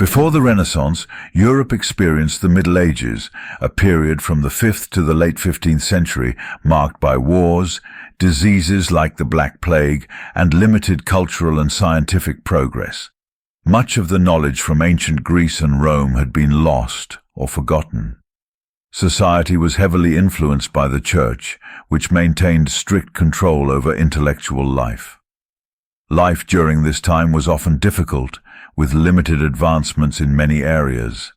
Before the Renaissance, Europe experienced the Middle Ages, a period from the 5th to the late 15th century marked by wars, diseases like the Black Plague, and limited cultural and scientific progress. Much of the knowledge from ancient Greece and Rome had been lost or forgotten. Society was heavily influenced by the Church, which maintained strict control over intellectual life. Life during this time was often difficult, with limited advancements in many areas.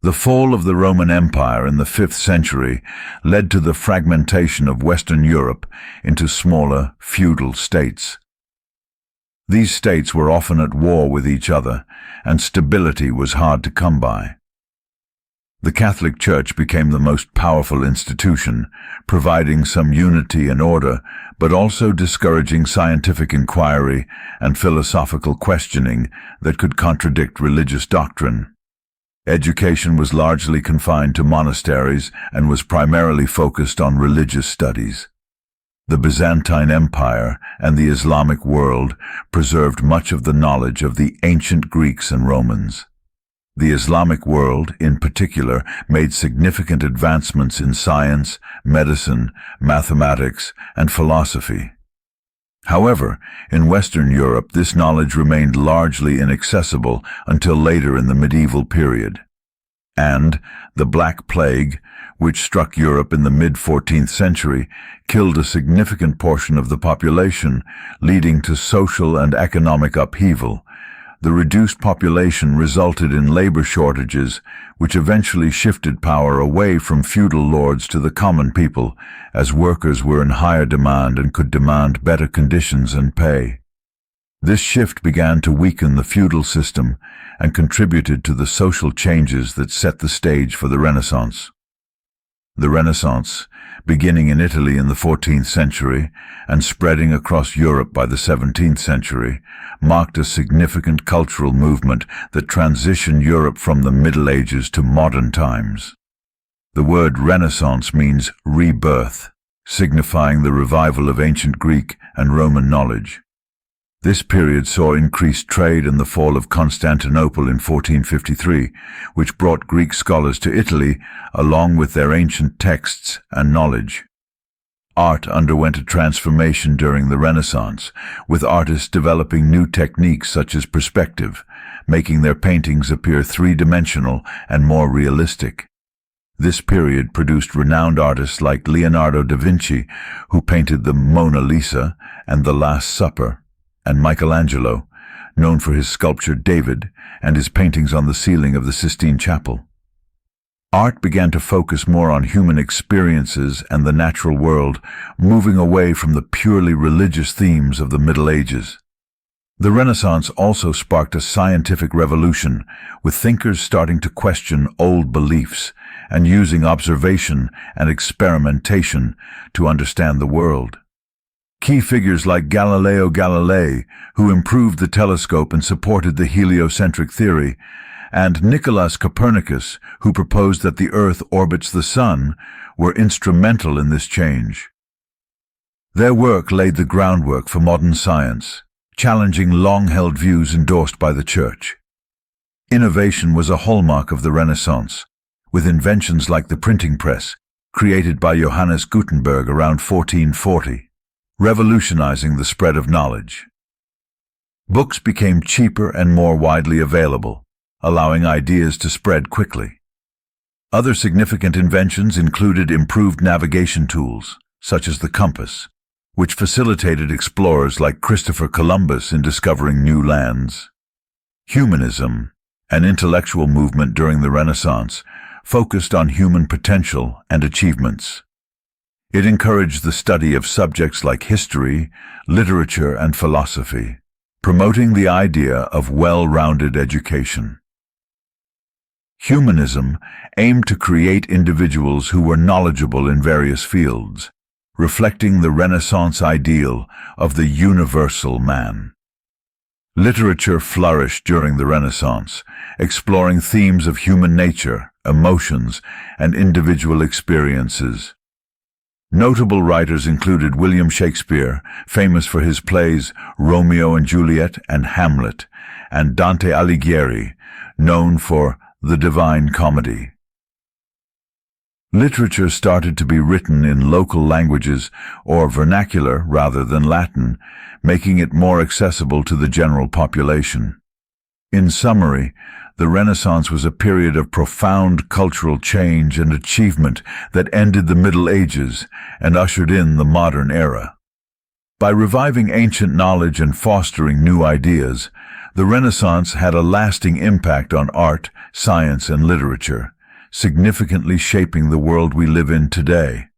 The fall of the Roman Empire in the 5th century led to the fragmentation of Western Europe into smaller, feudal states. These states were often at war with each other, and stability was hard to come by. The Catholic Church became the most powerful institution, providing some unity and order, but also discouraging scientific inquiry and philosophical questioning that could contradict religious doctrine. Education was largely confined to monasteries and was primarily focused on religious studies. The Byzantine Empire and the Islamic world preserved much of the knowledge of the ancient Greeks and Romans. The Islamic world, in particular, made significant advancements in science, medicine, mathematics, and philosophy. However, in Western Europe, this knowledge remained largely inaccessible until later in the medieval period. And the Black Plague, which struck Europe in the mid-14th century, killed a significant portion of the population, leading to social and economic upheaval. The reduced population resulted in labor shortages, which eventually shifted power away from feudal lords to the common people, as workers were in higher demand and could demand better conditions and pay. This shift began to weaken the feudal system and contributed to the social changes that set the stage for the Renaissance. The Renaissance, beginning in Italy in the 14th century and spreading across Europe by the 17th century, marked a significant cultural movement that transitioned Europe from the Middle Ages to modern times. The word Renaissance means rebirth, signifying the revival of ancient Greek and Roman knowledge. This period saw increased trade and the fall of Constantinople in 1453, which brought Greek scholars to Italy along with their ancient texts and knowledge. Art underwent a transformation during the Renaissance, with artists developing new techniques such as perspective, making their paintings appear three-dimensional and more realistic. This period produced renowned artists like Leonardo da Vinci, who painted the Mona Lisa and the Last Supper, and Michelangelo, known for his sculpture David and his paintings on the ceiling of the Sistine Chapel. Art began to focus more on human experiences and the natural world, moving away from the purely religious themes of the Middle Ages. The Renaissance also sparked a scientific revolution, with thinkers starting to question old beliefs and using observation and experimentation to understand the world. Key figures like Galileo Galilei, who improved the telescope and supported the heliocentric theory, and Nicolaus Copernicus, who proposed that the Earth orbits the Sun, were instrumental in this change. Their work laid the groundwork for modern science, challenging long-held views endorsed by the Church. Innovation was a hallmark of the Renaissance, with inventions like the printing press, created by Johannes Gutenberg around 1440. Revolutionizing the spread of knowledge. Books became cheaper and more widely available, allowing ideas to spread quickly. Other significant inventions included improved navigation tools, such as the compass, which facilitated explorers like Christopher Columbus in discovering new lands. Humanism, an intellectual movement during the Renaissance, focused on human potential and achievements. It encouraged the study of subjects like history, literature, and philosophy, promoting the idea of well-rounded education. Humanism aimed to create individuals who were knowledgeable in various fields, reflecting the Renaissance ideal of the universal man. Literature flourished during the Renaissance, exploring themes of human nature, emotions, and individual experiences. Notable writers included William Shakespeare, famous for his plays Romeo and Juliet and Hamlet, and Dante Alighieri, known for the Divine Comedy. Literature started to be written in local languages or vernacular rather than Latin, making it more accessible to the general population. In summary, the Renaissance was a period of profound cultural change and achievement that ended the Middle Ages and ushered in the modern era. By reviving ancient knowledge and fostering new ideas, the Renaissance had a lasting impact on art, science, and literature, significantly shaping the world we live in today.